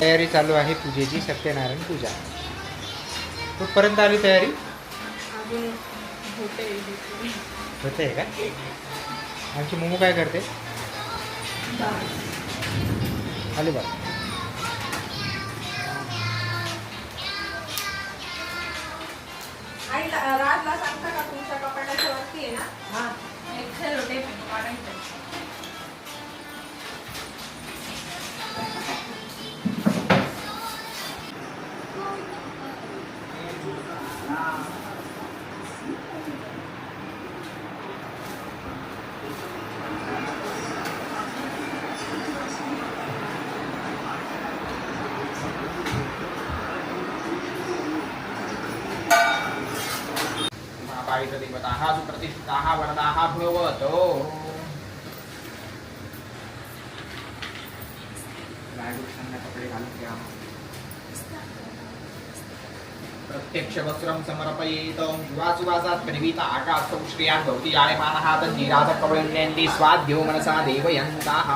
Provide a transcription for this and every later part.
तयारी चालू आहे पूजेची, सत्यनारायण पूजा. कुठपर्यंत आली तयारी? होते का? आमची मोमो काय करते? आली बघ. राजला सांगता का तुमच्या कपाटाच्या वरती आहे ना? हा, एक्सेल होते काढायचं. देवताः सुप्रतिष्ठिताः वरदाः भवतो. रायकृष्णांना कपडे घालून घ्या. प्रत्यक्ष वस्त्रं समर्पयेत. सुवासुवासात् परिवीत आकाशौ श्रियान् भवति जायमानः तन्निरासः कवयन्ति स्वाद्यो मनसा देवयन्तः.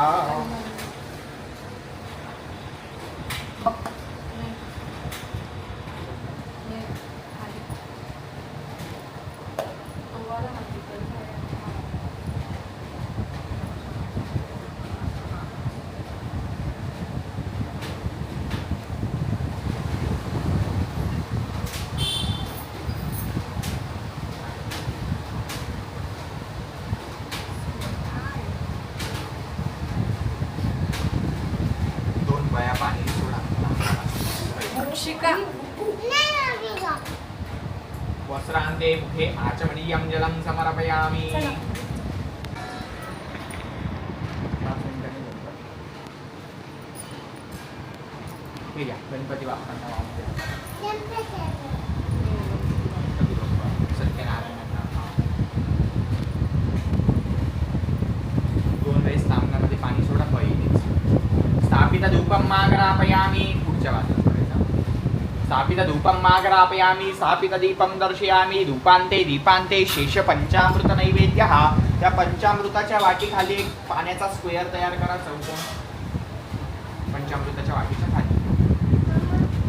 वस्त्रान्ते मुखे आचमनीयं जलं समर्पयामि. गणपती बाप्पांना वाहून द्या. सत्यनारायणांना 2 वेळेस तांबण्यामध्ये पाणी सोडा पहिलेच. स्थापित धूपं माग्रापयामि. पुढच्या बाजूला स्थापित धूपं माग्रापयामि. स्थापित दीपं दर्शयामि. धूपांते दीपांते शेष पंचामृत नैवेद्यः. त्या पंचामृताच्या वाटीखाली एक पाण्याचा स्क्वेअर तयार करा चौकोन. पंचामृताच्या वाटीच्या खाली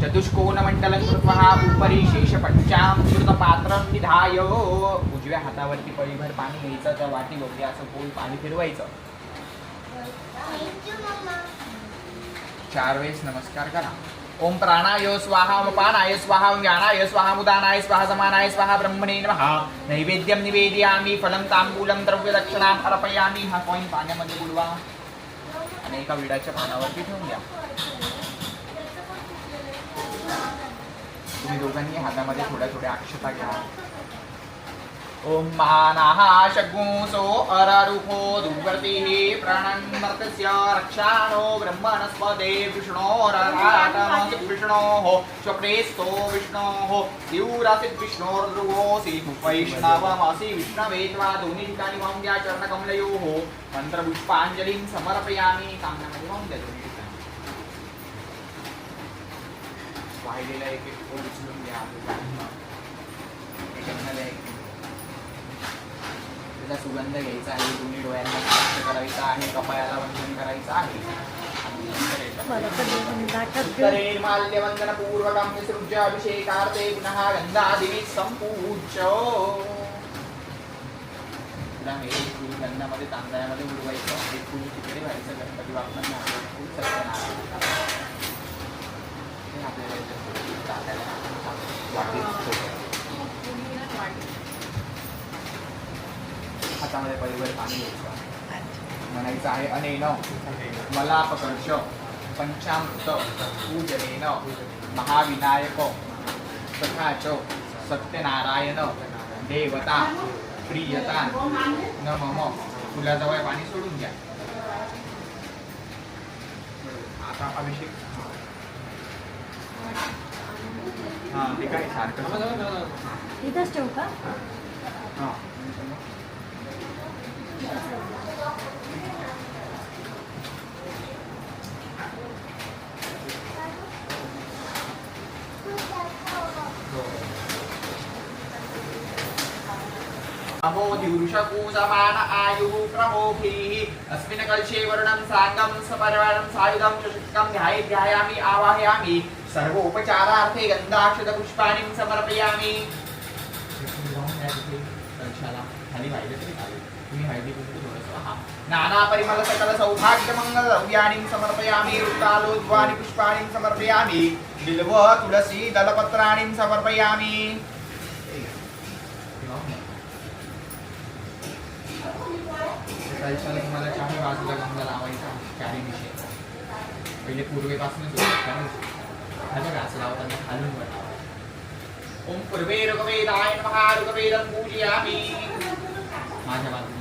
चतुष्कोण मंडलं कृत्वा उपरी शेष पंचामृत पात्रं निधाय. उजव्या हातावरती पळीभर पाणी घ्यायचं. त्या वाटीवरती असं गोल पाणी फिरवायचं. 4 वेळेस नमस्कार करा. ओम प्राणाय स्वाहा, ओम पानाय स्वाहा, ओम ज्ञानाय स्वाहा, उदानाय स्वाहा, समानाय स्वाहा, ब्रह्मणे नमः. नैवेद्यं निवेदयामि. फलं तांबूलं द्रव्यदक्षिणाम् अर्पयामि. हा कॉइन पाण्यामध्ये बुडवा आणि एका विडाच्या पानावरती ठेवून द्या. तुम्ही दोघांनी हातामध्ये थोड्या थोड्या अक्षता घ्या. ओम मानः शगुंसो अरारुहो दुर्वर्तिः प्रणन्मर्तस्य रक्षाणो ब्रह्मणस्पदे विष्णोरराटमसि विष्णोः स्वप्रेस्तो विष्णोः दिवरासित् विष्णोर्ध्रुवोऽसि वैष्णवमसि विष्णवे त्वा. दोन्ही ठिकाणी वाहून द्या. चरणकमलयोः मंत्रपुष्पांजलीं समर्पयामि. कामनामध्ये वाहून द्या. दोन्ही ठिकाणी वाहिलेला एक एक ओळ उचलून घ्या. सुगंध घ्यायचा आहे. दोन्ही डोळ्यांना स्पर्श करायचा आहे. कपाळाला वंदन करायचं आहे. माल्यवंदन पूर्वकं विसृज्य अभिषेकार्थे पुनः गंधादिवी संपूज्य. गंधामध्ये तांदळामध्ये उडवायचं. एक फूल तिकडे व्हायचं. गणपती बाप्पांना फूल हातामध्ये परिवार पाणी घ्यायचं. म्हणायचं आहे अनेन मला पकर्ष पंचामृत पूजनेन महाविनायक तथा च सत्यनारायण देवता प्रियता न मम. फुलाजवळ पाणी सोडून द्या. आता अभिषेक. हा ते काय सारखं इथंच ठेवू का? हां अमो द्युषकू समान आयुः क्रमोभिः अस्मिन् कलशे वर्णं साङ्गं समर्वणं सायुधं चषुष्कं ध्यायामि आवाहयामि सर्वोपचारार्थे गन्धाक्षतपुष्पाणि समर्पयामि खाली वाहिलं तरी चालेल तुम्ही हळदी कुंकू थोडंसं हा नाना परिमल सकल सौभाग्य मंगल द्रव्याणि समर्पयामि वृत्तालोद्वानि पुष्पाणि समर्पयामि बिल्व तुलसी दलपत्राणि समर्पयामि तुम्हाला चारी बाजूला गंगा लावायचा चारी दिशे पहिले पूर्वेपासूनच खाली घास लावताना खालून वर ओम पूर्वे ऋग्वेदाय नमः ऋग्वेदं पूजयामि माझ्या बाजूने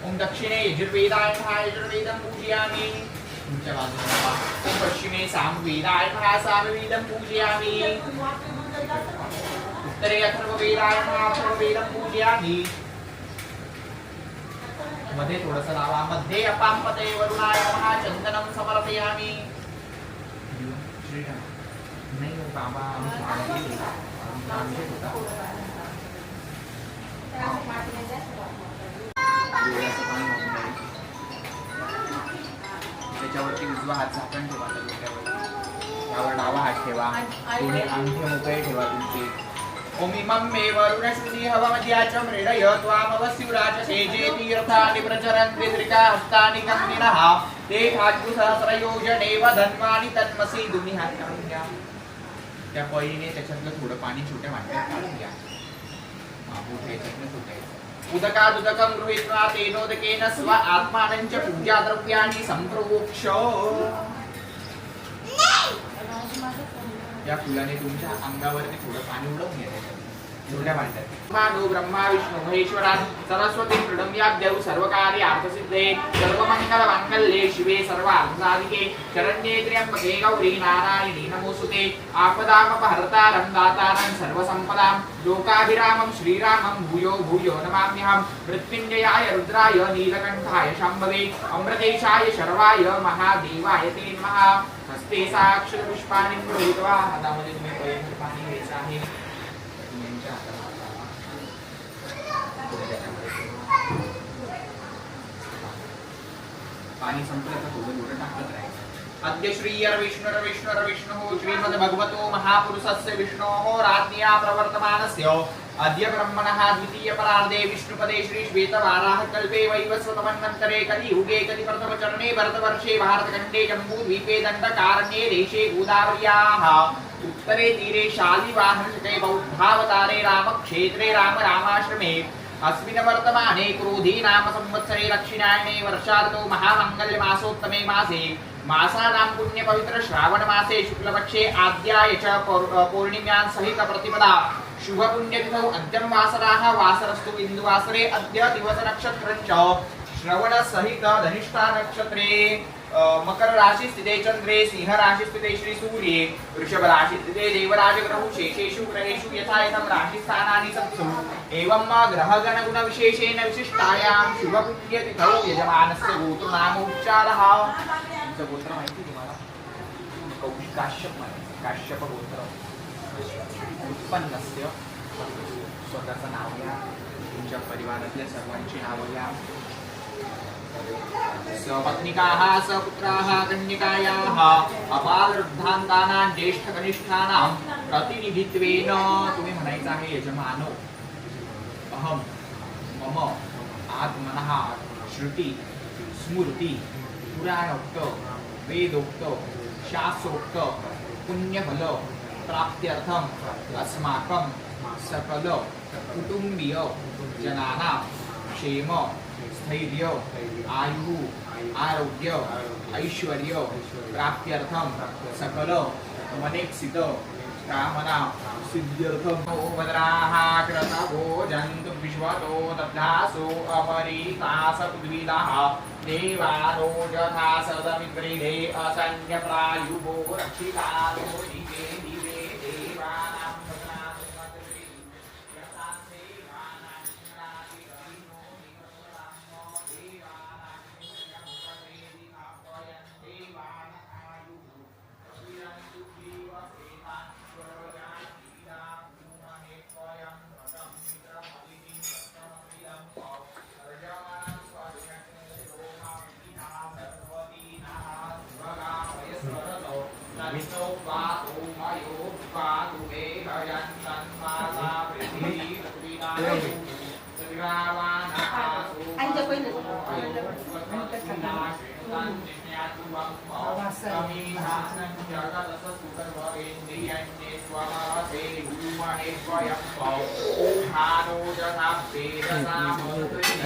ओम दक्षिणे यजुर्वेदाय नमः यजुर्वेदं पूजयामि तुमच्या बाजूने ओम पश्चिमे सामवेदाय नमः सामवेदं पूजयामि उत्तरे अथर्ववेदाय नमः अथर्ववेदं पूजयामि मध्ये थोडंसं लावा मध्ये अपांपते वरुणाय नमः चंदनं समर्पयामि श्रीराम नाही हो बाबा त्याच्यावरती उजवा हात झाकण ठेवा त्यावर डावा हात ठेवा दोन्ही अंगठे मोकळे ठेवा तुमचे ओमिमं मे वरुणश्रुति हवमद्याचं मृडय त्वामवस्युराच सेजे तीर्थानि प्रचरन्ति त्रिकाहस्तानि कन्निनः ते खाद्यु सहस्रयोजने वधन्वानि तन्मसि दोन्ही हात काढून घ्या त्या पळीने त्याच्यातलं थोडं पाणी छोट्या वाट्यात काढून घ्या उदकादुदकं गृहीत्वा तेनोदकेन स्व आत्मानं च पूजा द्रव्याणि संप्रोक्ष या फुलाने तुमच्या अंगावरती थोडं पाणी उडवून घ्यायचं छोट्या वाट्यात मानो ब्रह्मा विष्णू महेश्वरात सरस्वती प्रणम्याद्यौ सर्वकार्यार्थसिद्धे सर्वमंगलमांगल्ये शिवे सर्वार्थसाधिके शरण्ये त्र्यंबके गौरी नारायणी नमोस्तुते आपदामपहर्तारं दातारं सर्वसंपदां लोकाभिरामं श्रीरामं भूयो भूयो नमाम्यहं मृत्युंजयाय रुद्राय नीलकंठाय शंभवे अमृतेशाय शर्वाय महादेवाय ते नमः हस्ते साक्षर पुष्पाणि गृहीत्वा हातामध्ये तुम्ही पहिलं पाणी घ्यायचं आहे पाणी संपलं तर थोडं थोडं टाकत राहायचं अद्य श्रीयर्विष्णुर्विष्णुर्विष्णुः श्रीमद्भगवतो महापुरुषस्य विष्णोः राज्ञया प्रवर्तमानस्य अद्य ब्रह्मणः द्वितीयपरार्धे विष्णुपदे श्री श्वेतवाराह कल्पे वैवस्वतमन्वन्तरे कलियुगे कलिप्रथमचरणे भरतवर्षे भारतखण्डे जम्बूद्वीपे दण्डकारण्ये देशे गोदावर्याः उत्तरे तीरे शालिवाहनशके बौद्धावतारे रामक्षेत्रे रामाश्रमे अस्मिन् वर्तमाने क्रोधी नाम संवत्सरे दक्षिणायने वर्षार्धौ महामङ्गल्यमासोत्तमे मासे मासानां पुण्यपवित्र श्रावण मासे शुक्लपक्षे आद्याय च पौर्णिम्यां सहित प्रतिपदा शुभ पुण्यतिथौ अद्यं वासराः वासरस्तु इन्दुवासरे अद्य दिवस नक्षत्रं च श्रवण सहित धनिष्ठा नक्षत्रे मकर राशि स्थिते चंद्रे सिंह राशि स्थिते श्री सूर्ये वृषभ राशि स्थिते देवराज ग्रहौ शेषेषु ग्रहेषु यथा यथं राशि स्थानानि सत्सु एवं ग्रह गण गुण विशेषेण विशिष्टायां शुभ पुण्य तिथौ यजमानस्य गोत्र नामोच्चारः तुमचं गोत्र माहिती तुम्हाला काश्यप गोत्र उत्पन्नस्य स्वतःचं नाव घ्या तुमच्या परिवारातल्या सर्वांची नावं घ्या सपत्निकाः सपुत्राः कन्यकायाः अपालवृद्धान्तानां ज्येष्ठकनिष्ठानां प्रतिनिधित्वेन तुम्ही म्हणायचं आहे यजमानो अहम मम आत्मनः श्रुती स्मृती पुराणोक्त वेदोक्त शास्त्रोक्त पुण्यफल प्राप्त्यर्थम अस्माकं सकल कुटुंबीय जनानां क्षेम स्थैर्य आयु आरोग्य ऐश्वर्य प्राप्त्यर्थम सकल मनेक्षित कामना सिद्ध्यर्थम भद्राः कृतवो जन्तु विश्वतो दब्धासो अपरितास पृथ्वीदाः देवानो यथा सदमित्रिदे असंख्यप्रायुभो रक्षितानो दिवे दिवे देवानां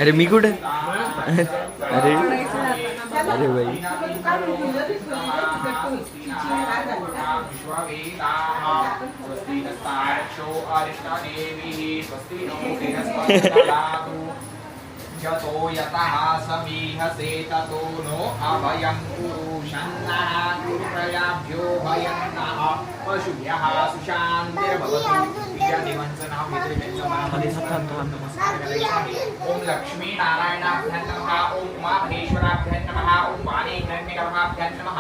अरे मी कुठे अरे अरे भाई यतो यतः समीहसे ततो नो अभयं पुरुषन्नः कृपयाभ्यो भयन्नः पशुभ्यः सुशान्तिर्भवतु विद्यादेवांचं नाव घेतले त्यांच्या मनामध्ये सतत नमस्कार करायचा आहे. ओम लक्ष्मी नारायणाभ्यां नमः ओम उमामहेश्वराभ्यां नमः ओम वाणीहिरण्यगर्भाभ्यां नमः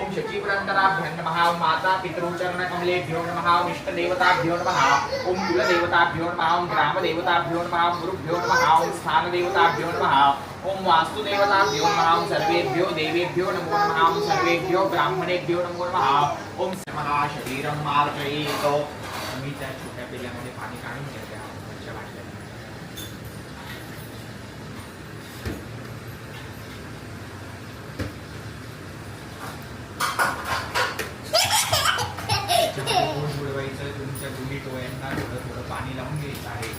ओम शचीपुरन्दराभ्यां नमः ओम माता पितृचरणकमलेभ्यो नमः ओम इष्टदेवताभ्यो नमः ओम कुलदेवताभ्यो नमः ओम ग्रामदेवताभ्यो नमः ओम गुरुभ्यो नमः ओम स्थानदेवताभ्यो नमः ओम वास्तुदेवताभ्यो नमः ओम सर्वेभ्यो देवेभ्यो नमो नमः ओम सर्वेभ्यो ब्राह्मणेभ्यो नमो नमः ओम नमः शरीरं मार्जयेत. मी त्या छोट्या पेल्यामध्ये पाणी काढून घेते वरच्या वाटल्यात. बुडवायचं तुमच्या गुढी डोळ्यांना थोडं थोडं पाणी लावून घ्यायचं आहे.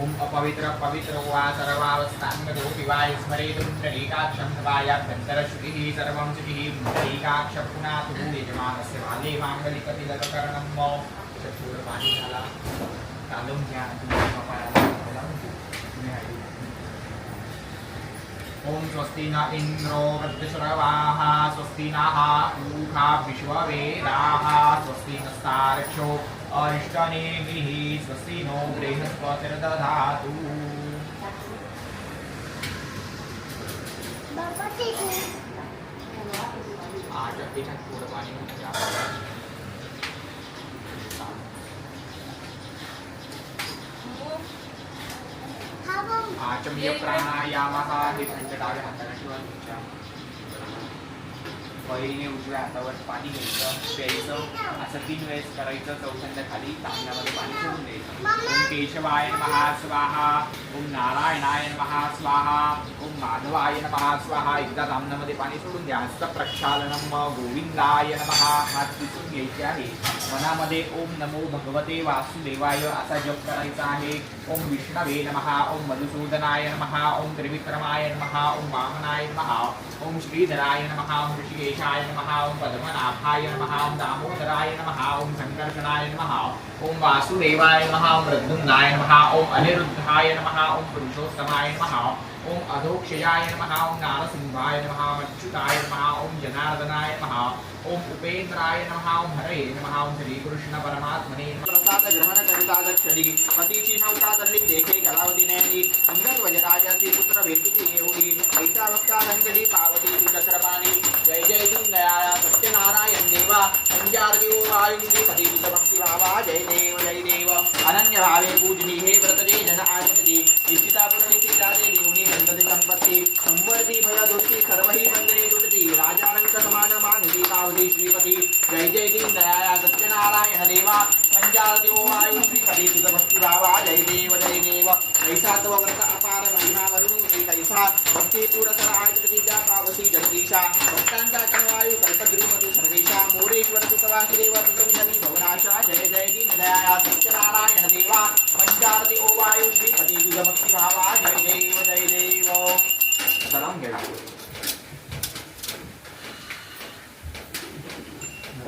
ओम अपवित्र पवित्र वा सर्वावस्थांगतो पिवाय स्मरेतुं पुंडरीकाक्षं भवायाभ्यन्तरश्रुतिः सर्वं शुचिः पुंडरीकाक्ष पुनातु यजमानस्य वाले माङ्गलिकतिलककर्णं थोडं पाणी घाला काढून घ्या तुमच्या कपाळाला लावून घ्या. ओम स्वस्ति न इंद्रो वृद्धश्रवाः स्वस्ति नः पूषा विश्ववेदाः स्वस्ति नस्तार्क्ष्यो अरिष्टनेमिः स्वस्ति नो बृहस्पतिर्दधातु. आज याच्यात थोडं पाणी घ्या. आचम्य प्राणायामः हे तुमच्या डाव्या हाताला किंवा तुमच्या पहिलीने उजव्या हातावर पाणी घ्यायचं प्यायचं असं 3 वेळेस करायचं. चौथ्यांदा खाली तांब्यामध्ये पाणी सोडून द्यायचं. ओम केशवाय नमः स्वाहा ओम नारायणाय नमः स्वाहा ओम माधवाय नमः स्वाहा. एकदा तांब्यामध्ये पाणी सोडून द्या. हस्त प्रक्षालनम गोविंदाय नमः हात पुसून घ्यायचे आहे. मनामध्ये ओम नमो भगवते वासुदेवाय असा जप करायचा आहे. ओम विष्णवे नमः ओम मधुसूदनाय नमः ओम त्रिविक्रमाय नमः ओम वामनाय नमः ओम श्रीधराय नमः ओम ऋषिकेशाय नमः ओम पद्मनाभाय नमः ओम दामोदराय नमः ओम संकर्षणाय नमः ओम वासुदेवाय नमः ओम प्रद्युम्नाय नमः ओम अनिरुद्धाय नमः ओम पुरुषोत्तमाय नमः ओम अधोक्षयाय नमः ओम नारसिंहाय नमः ओम अच्युताय नमः ओम जनार्दनाय नमः ओम उपेंद्राय नमः ओम हरये नमः ओम श्री कृष्ण परमात्मने प्रसाद ग्रहण करिता दक्षिणी पतीची नौका तल्ली देखे कलावती नयनी अंगद वजराजाची पुत्र भेटुची एवढी ऐसा वक्ता रंगली पावती चक्रपाणी जय जय दीनदयाळा सत्यनारायण देवा पंचारती ओ आयुष्य पती भक्ती भावा जय देव अनन्य भावे पूजनी हे व्रतजे जन आगती निश्चिता पुरनिती जाते देवनी गणपती संपत्ती संवर्ती भया दोस्ती सर्वही मंदिरे तुटती राजारंक समान मानवी पावती श्रीपती जय जय दीनदयाळा सत्यनारायण देवा पंचारती ओ आयुष्य पती भक्ती भावा जय देव ऐसा तो व्रत अपार महिमा वरुण कैसा भक्ती पुरसर आजपतीचा पावसी जगदीशा भक्तांचा कणवायू कल्पद्रुमतु सर्वेशा मोरेश्वर सुतवासुदेव तुतमिनवी भवनाशा जय जय दीनदयाळा सत्यनारायण देवा पंचारती ओ वायु श्रीपती तुझ भक्ती भावा जय देव सलाम घ्यायला.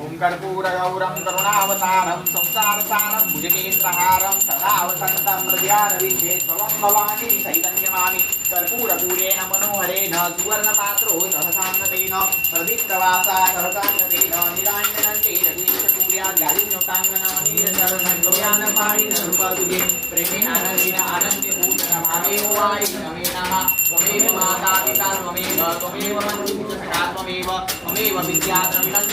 ओम कर्पूरगौरं करुणावतारं संसारसारं भुजगेन्द्रहारं सदा वसन्तं हृदयारविन्दे त्वं भवानी चैतन्यमामि कर्पूरपूरेण मनोहरेण सुवर्णपात्रो सहसान्नतेन प्रदीप्तवासा सहसान्नतेन निराञ्जनन्ते रवीशपूर्यात् गालिन्योटाङ्गनमनीरचरणगौयानपाणिनरूपतुजे प्रेमेण नवीन आनन्द्यभूषणमामेव वायि नमे नमः त्वमेव माता पिता त्वमेव मन्त्रिसखा त्वमेव विद्याद्रविणं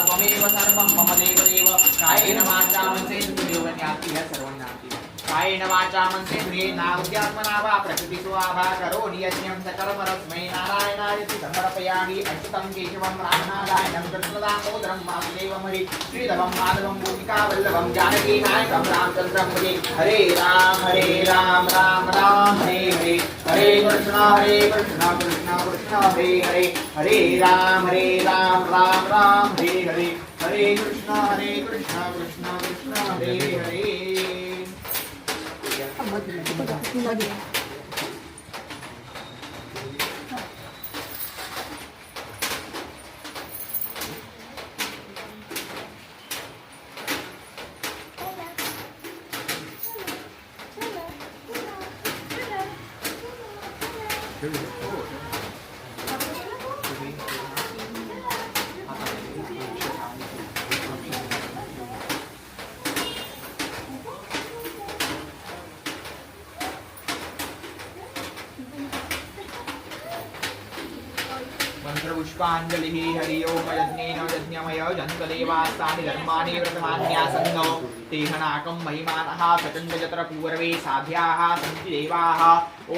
त्वमेव सर्वं मम देवदेव कायेन वाचा मनसेन्द्रियोर्ज्ञाति सर्वं ज्ञाति कायेन वाचा मनसेन्द्रियेण बुद्ध्यात्मना वा प्रकृतिस्वभावा करोमि यज्ञं सकलपरस्मै नारायणायति समर्पयामि अच्युतं केशवं रामनारायणं कृष्णदामोदरं वासुदेवं हरि श्रीधवं माधवं गोपिकावल्लभं जानकीनायकं रामचन्द्रं भजे हरे राम राम राम हरे हरे हरे कृष्ण कृष्ण कृष्ण हरे हरे हरे राम राम राम हरे हरे हरे कृष्ण कृष्ण कृष्ण हरे हरे मंत्रपुष्पांजलि हरि ओम यज्ञेन यज्ञमय जन्तदेवास्तानि धर्माणि व्रतमान्यासन्नो तेहनाकं महिमानः प्रचण्ड यत्र पूर्वे साध्याः सन्ति देवाः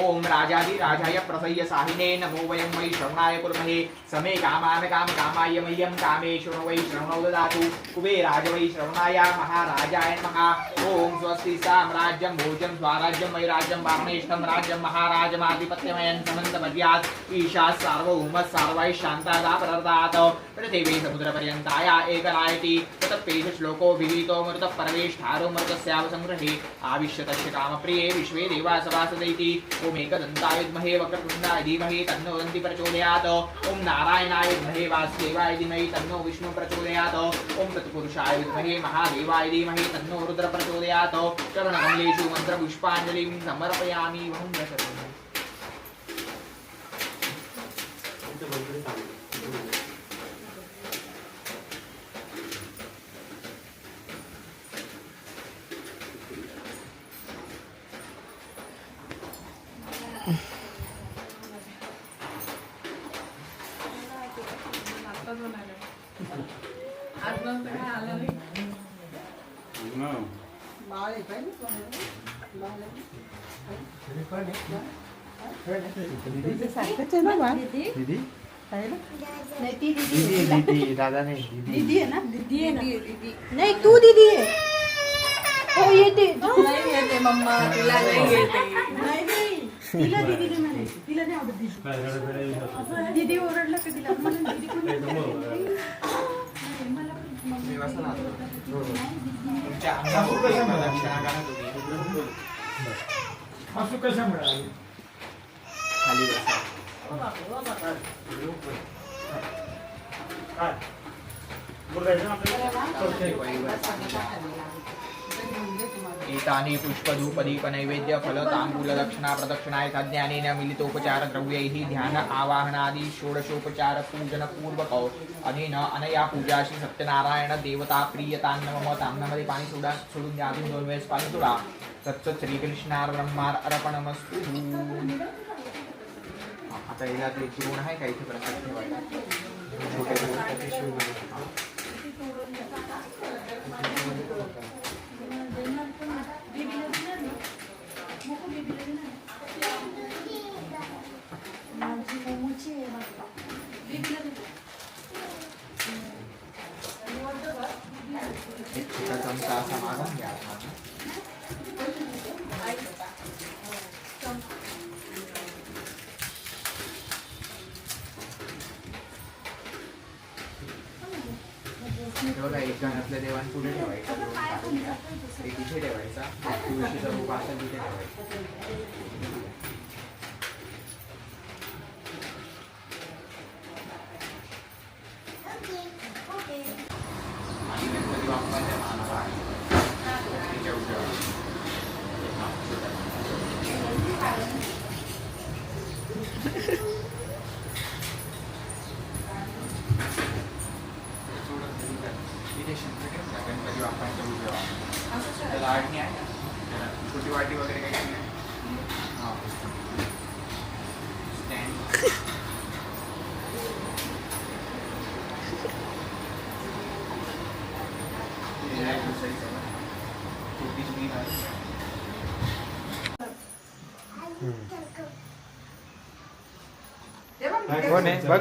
ओम राजाधिराजाय प्रसय्य साहिने नमो वयं वै श्रवणाय कुर्महे समे कामान् कामकामाय मह्यं कामेश्वरो वै श्रवणो ददातु कुबेराज वै श्रवणाय महाराजाय नमः ओम स्वस्ति साम्राज्यं भोजं स्वराज्यं वै राज्यं वामनेष्ठं राज्यं महाराजमाधिपत्यमयं समन्तमर्यात् ईशात् सार्वभौमः सर्वैः शान्तादा परर्दात् पृथिवी समुद्रपर्यन्ताय एकनायति तत्पेश श्लोको विहितो मृतः परमेष्ठारो मृतस्यावसंग्रहे आविश्यतस्य कामप्रिये विश्वे देवा सभासदैति ओम एकदन्ताय विद्महे वक्रतुण्डाय धीमहि तन्नो दन्ति प्रचोदयात् ओम नारायणाय विद्महे वासुदेवाय धीमहि तन्नो विष्णु प्रचोदयात् ओम तत्पुरुषाय विद्महे महादेवाय धीमहि तन्नो रुद्र प्रचोदयात् चरणकमलेषु मन्त्रपुष्पाञ्जलिं समर्पयामि वहुं दीदी दादा नहीं दीदी है ना दीदी है ना दीदी नहीं तू दीदी है हो येते नाही येते मम्मा तुला नाही येते नाही नाही तिला दीदी ने म्हणे तिला नाही आवडत दीदी ओरडलं का तिला मला दीदी तुमच्या अंगावर लक्षणा करा तुम्ही असं कशामुळे खाली बसा काय बोलायचं आपल्याला एतानि पुष्पधूपदीप नैवेद्य फल तांबूल दक्षिणा प्रदक्षिणा ज्ञानेन मिलितोपचार द्रव्यैः ध्यान आवाहनादि षोडशोपचार पूजन पूर्वक अनेन अनया पूजा श्री सत्यनारायण देवता प्रियतान्नमम ताम्नामध्ये पाणी सोडून द्या अजून 2 वेळेस पाणी सोडा सत्सत श्रीकृष्णार ब्रह्मार अर्पणमस्तु आता याच्यात एक ऋण आहे का इथे प्रसाद ठेवायला एक छोटा चमचा असा मागून घ्या बघा एक घरातल्या देवान पुढे ठेवायचा एक इथे ठेवायचा तुळशीचा रूप असेल तिथे ठेवायचा गणपती बाप्पांच्या उजव्या त्याला आडणी आहे छोटी वाटी वगैरे काही नाही हां स्टँड छोटी स्क्रीन आहे कोण आहे बघ.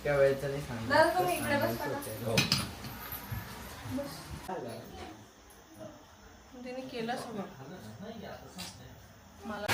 त्या वेळेचं नाही सांगितलं. दादा तुम्ही इकडे बसता का? तिने केलं सगळं मला.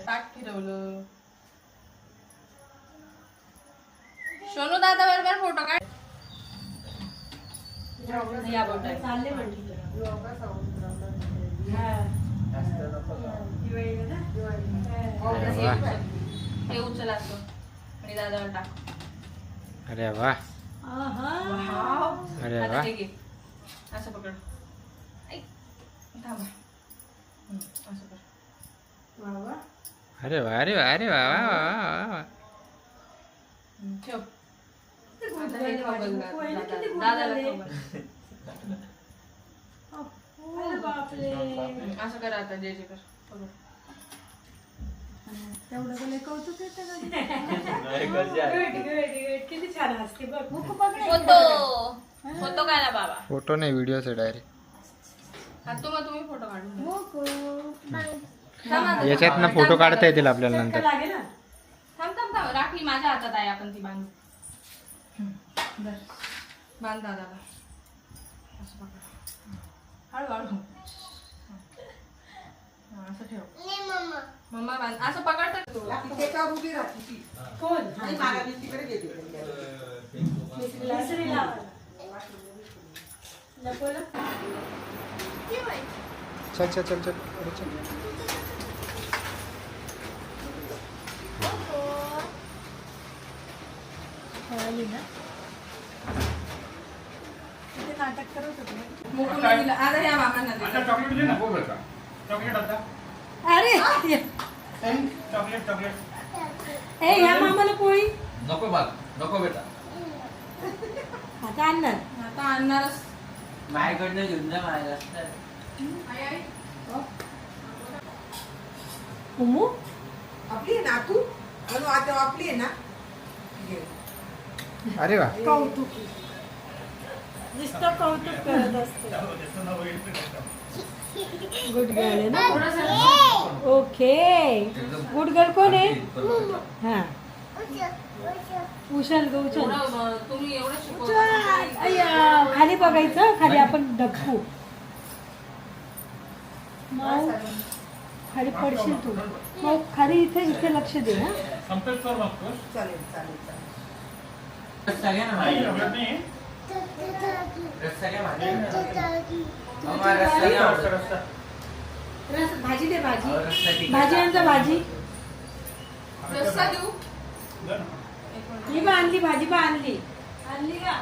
ताट फिरवलं. सोनू दादा बरोबर फोटो काढ. या बोटात. चालले म्हणते हे उचल असं आणि दादावर टाक. अरे वा. अरे आता वा. हे घे. असं पकड. ऐक. थांबा. असं कर. अरे वा. अरे वा. अरे वा वा वा वा वा. ठेव. आता हे खाऊ घाल दादाला खाऊ घाल. बापरे असं कर आता जे जे कर. पकड. तेवढं का लय कौतुक येतं का? नाही गरजा. किती छान असते बघ. फोटो फोटो काढला बाबा. फोटो नाही व्हिडिओ आहे डायरेक्ट. आता तुम्ही फोटो काढून घ्या. थांब याच्यातनं फोटो काढता येतील आपल्याला नंतर. लागेल ना. थांब राखी माझ्या हातात आहे. आपण ती बांधू. धर. बांध दादाला. असं पकड. हळूहळू. असं ठेव. मम्मा बांध. असं पकडतात तू. कोण? लपवलं? चल चल चल चल. अरे चल. कळाली ना? किती नाटक करत होते ना. मुकुंदला दिलं. आता या मामांना दे. आता चॉकलेट दे ना. चॉकलेट आता अरे चॉकलेट चॉकलेट ए ह्या मामाला पोळी नको बाग नको बेटा. आता आणणार. आता आणणारच. माझ्याकडनं घेऊन जा माझ्या. आई आई. उमू आपली आहे ना तू म्हणून आता आपली आहे ना घे. अरे वा. कौतुक नुसतं कौतुक करत असते. गुड गर्ल आहे ना. ओके गुड गर्ल कोण आहे? हा उचल ग उचल. तुम्ही एवढं उचल. शिकवता. अय्या, खाली बघायचं. खाली आपण ढकू. मग खाली पडशील तू. मग खाली इथे इथे लक्ष दे. हा संपेश कर मागतोस चालेल चालेल चालेल रस्ता घ्या ना नाही माझ्या. एवढं नाही रस्ता घ्या माझ्या. मम्मा रस्ता घ्या रस्ता माझ्या. रस्ता भाजी दे. भाजी अहो, रस्ता ठीक भाजी आहे. आणजा. भाजी रस्सा देऊ. दे ना. ही बा आणली. भाजी बा आणली. आणली का?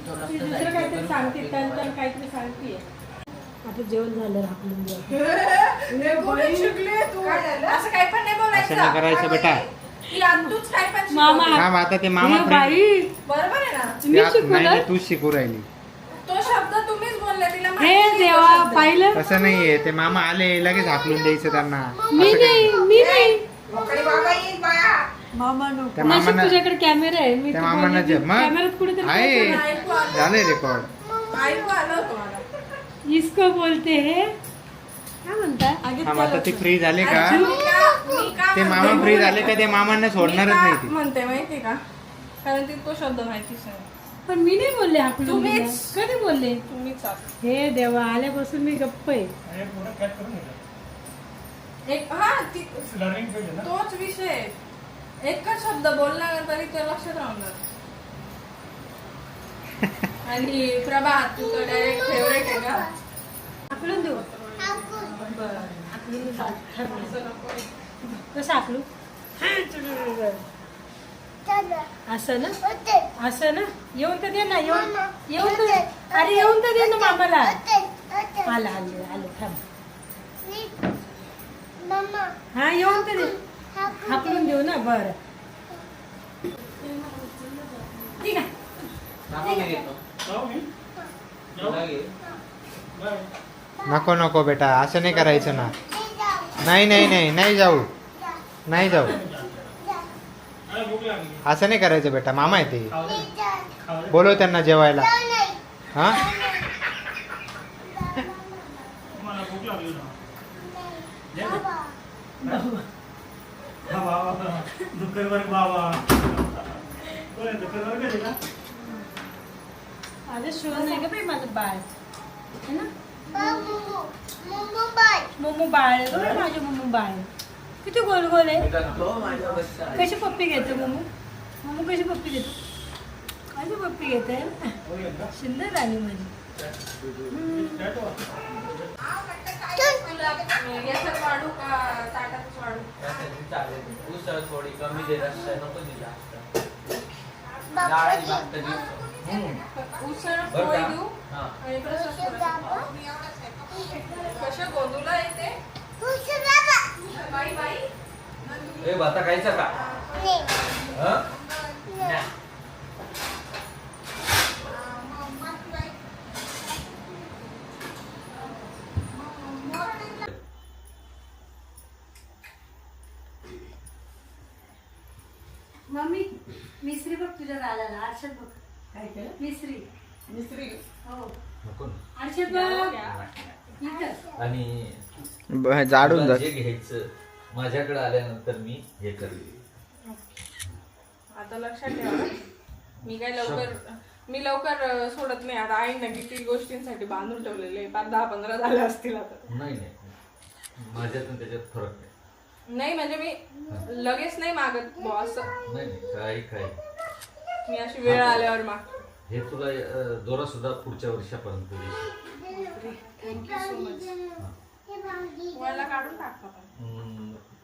तो ती रस्ता दुसरं जायचं. काहीतरी सांगते. तर काहीतरी सांगते. आता जेवण झालं हाकलून द्या. शिकले तू काय झालं असं काही पण नाही असं नाही करायचं बेटा. की तूच काय पण शिकव. मामा थांब आता ते मामा हे फ्रेंड. बाई बरोबर आहे ना. मी शिकवलं. नाही तूच शिकू राहिली. तो शब्द तुम्हीच बोलले तिला हे माहिती नाही तो देवा शब्द. पाहिलं. तसं नाहीये. ते मामा आले लगेच हाकलून द्यायचं त्यांना. मी असं नाही काय? मी नाही. मोकळी बाबा येईल बाया मामा नको. त्या नशीब मामांना- तुझ्याकडे कॅमेरा आहे. मी त्या तर मामांना बोलले, जे- मग? कॅमेऱ्यात कुठेतरी आहे. ऐकू आलं. झालंय रेकॉर्ड. ऐकू आलं होतं मला. इसको बोलते हे काय म्हणताय? थांब आता ते फ्री झाले का? मी का ते मामा फ्री झाले का ते मामांना सोडणारच नाही ते. म्हणते माहिती का कारण ती तो शब्द माहितीच नाही. पण मी नाही बोलले हाकलून तुम्हीच. दिलं. कधी बोलले? तुम्हीच आहात. हे देवा आल्यापासून मी गप्प आहे. हे पूर्ण कॅच करून घेतलं एक हा लर्निंग फेज आहे ना. तोच विषय एकच शब्द बोलला तरी ते लक्षात राहून जात. आणि प्रभात तू तर डायरेक्ट फेवरेट आहे का? आकलून देऊ बरं. आकलून देऊ. असं नको. कसं आकलू असं ना असं ना येऊन तर दे ना येऊन तर अरे येऊन तर दे ना मामाला आलं आलं आलं थांब हा येऊन तर दे हाकलून देऊ ना बरं ठीक आहे नको मी घेतो. जाऊ मी? जाऊ? तुला घे. बाय. नको नको बेटा असं नाही करायचं ना. नाही नाही नाही नाही जाऊ नाही जाऊ मला भूक लागली. असं नाही करायचं बेटा. मामा आहे ते. खाऊ दे. खाऊ दे. बोलव त्यांना जेवायला. हा मला भूक लागली ना. दे ना. हा, बाबा. दुकानवर बाबा. होय, दुकानवर गेली का? माझं शो नाही का बाई माझं बाळ है ना मोमो बाळ आहे गं बाई, माझे मोमो बाळ आहे. किती गोल गोल आहे. तो माझ्या बसचा आहे. कशी पप्पी घेतो मोमो मोमो कशी पप्पी घेतो कशी पप्पी घेते होय का? सुंदर राणी माझी That one. याच्यात वाढू का ताटातच वाढू? त्यासाठी चालेल. उसळ थोडी कमी दे रस्सा नको दे जास्त. डाळ आणि भात तर देऊ. उसळ बरं पोळी का? देऊ हा. आणि परत कशा गोंधूला येते बाई बाई ए भाता खायचा का? हं? नाही. मम्मी मिसरी बघ तुझ्या गालाला आरशात बघ काय केलं मिसरी मिस्त्री हो नको ना. आरशात बघ इथं जाडून तुला जात जे घ्यायचं माझ्याकडे आल्यानंतर मी हे करेल. आता लक्षात ठेवा मी लवकर सोडत नाही. आता आईने किती गोष्टींसाठी बांधून ठेवलेले 5-10-15 झाले असतील आता. नाही माझ्यात आणि त्याच्यात फरक नाही. नाही म्हणजे मी लगेच नाही मागत बॉस. नाही काही काही मी अशी वेळ आल्यावर माग. हे तुला दोरा सुद्धा पुढच्या वर्षापर्यंत देईल. Thank you so much. मला काढून टाकता पण.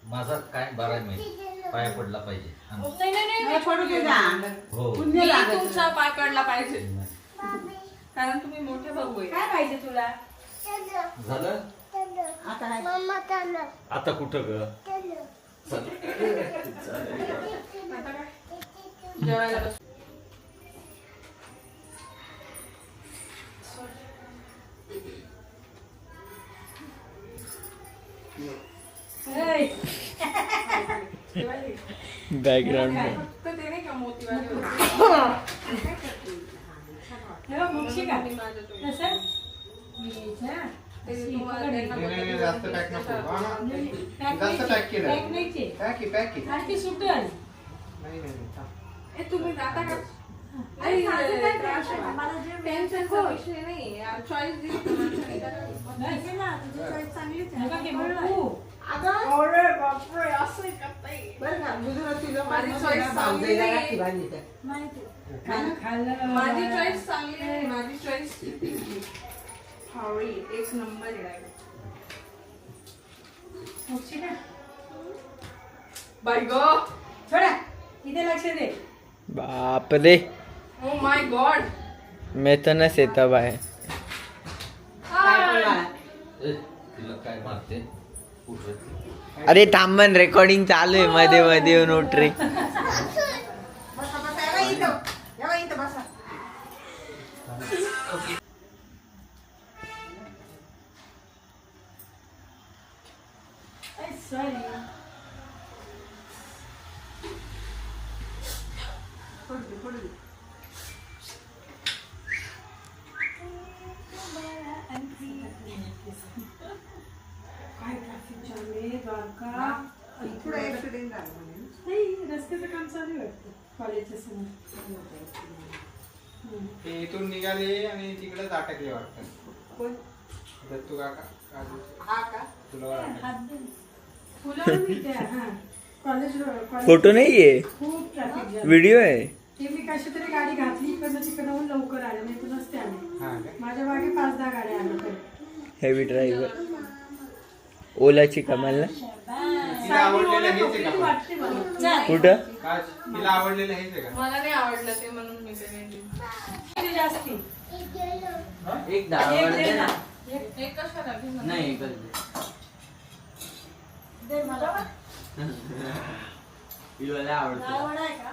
माझा काय 12 महिने पाया पडला पाहिजे. नाही नाही नाही नाही पडू दे ना. हो मी तुमचा पाय पडला पाहिजे कारण तुम्ही मोठे भाऊ आहे. काय पाहिजे तुला झालं आता नाही. आता कुठं ग चल. आता काय जेवायला बस. बॅकग्राऊंड फक्त ते नाही का मोतीवाले होते. हे बघ मोक्षी का मी माझं तो- कसं घ्यायचं ते तुम्हाला त्यांना नाही, नाही, नाही, जास्त पॅक नको. हा, हा. पॅक जास्त पॅक केलं. पॅक नाही के पॅक आहे, पॅक आहे. सारखी सुटल नाही नाही नाही थांब. ए, तुम्ही जाता का? अरे, नाही, काय त्रास करायचं? आहे. मला जे टेन्शनचा विषय नाही. चॉईस दिली तर माणसाने करावी. नाही ना तुझी चॉईस चांगलीच आहे. बघा, हे बघ. अरे बापरे, असं आहे का ताई? बरं का गुजरातीला माझी माझी choice चांगली भावजाईला नाही. राखी बांधली तर. माहिती खाल्लं. खाल्लं माझी चॉईस चांगली आहे. माझी चॉईस हावळी एक नंबर आहे. मोक्षी ना बाय गो. थोडा इथे लक्ष दे बाप रे ओ माय गॉड. मेथनच येतं बाहेर. काय पण मला. ए, तिला काय मारते उठत. अरे थांबन रेकॉर्डिंग चालू आहे मध्ये मध्ये येऊन उठ रे. बसा बसा यावा इथं. यावा इथं बसा. सॉरी पडू दे, पडू दे. काय ट्रॅफिक जाम आहे द्वारका पुढं ऍक्सिडेंट झाला म्हणे. नाही रस्त्याचं काम चालू आहे वाटतं कॉलेजच्या समोर ते इथून निघाले आणि तिकडेच अटकले वाटतं. कोण? दत्तू काका काजू हा का? तुला हात दे फुलं मिळते, हा. कॉलेज फोटो नाहीये, खूप ट्रॅफिक झालं. व्हिडिओ आहे. ते मी कशी तरी गाडी घातली इकडनं तिकडं लवकर आले, नाही तर नसते आले. हा काय? माझ्या मागे 5-10 गाड्या आल्या तरी. हेवी ड्रायव्हर ओलाची कमाल ना. तिला आवडलेलं हेच आहे का पण? वाटते मला. कुठं काच, तिला आवडलेलं हेच आहे का? मला नाही आवडलं ते म्हणून मी ते नाही दिलं. किती जास्ती? एक दहा दे ना. एक कशाला घे ना. नाही एकच दे. दे मला बघ. हिला आवडतो. आवड आहे का?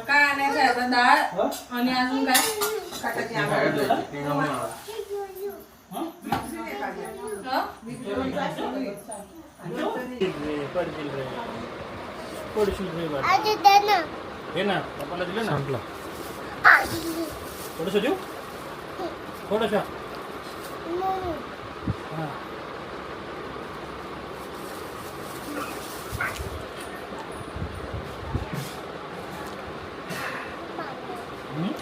काय आणायचं आहे आता? डाळ आणि अजून काय? कटाची काय आंबा. करतोय? ते नको मला. मिक्सी नाही काढली. हं? हे ना पप्पाला दिलं ना. संपला. थोडंसं देऊ, थोडंसं. हा. हम्म?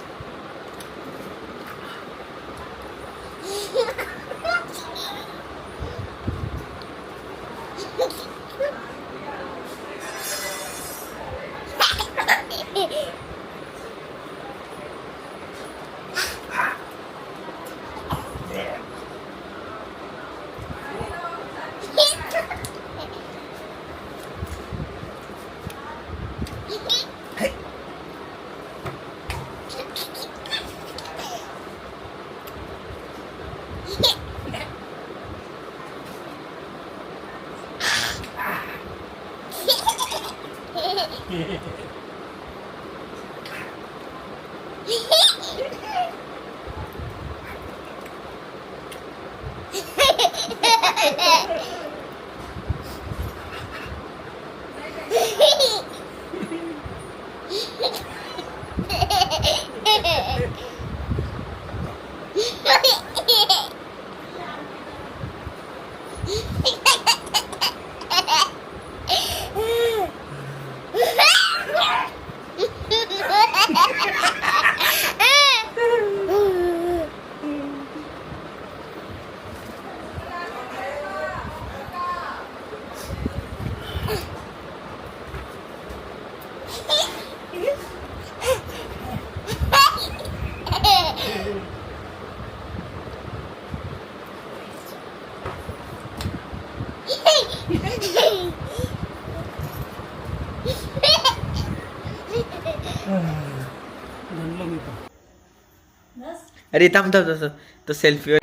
अरे थांब थांब तसं तो सेल्फी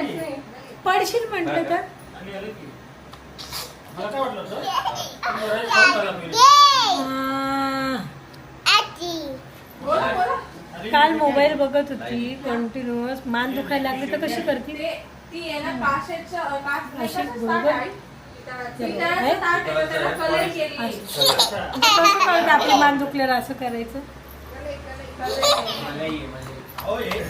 पडशील म्हटलं तर. आणि आलं की. मला काय वाटलं होतं? तुम्ही जरा फोन करा पहिले. काल मोबाईल बघत होती कंटिन्युअस, मान दुखायला लागली तर कशी करते? ती आहे ना काचेचं अशी ताट बरोबर. आहे. ती त्याचं ताट आहे, त्याला कलर केली. कसं कळतं आपली मान दुखल्यावर असं करायचं? मला ये, मला ये. हो, हे.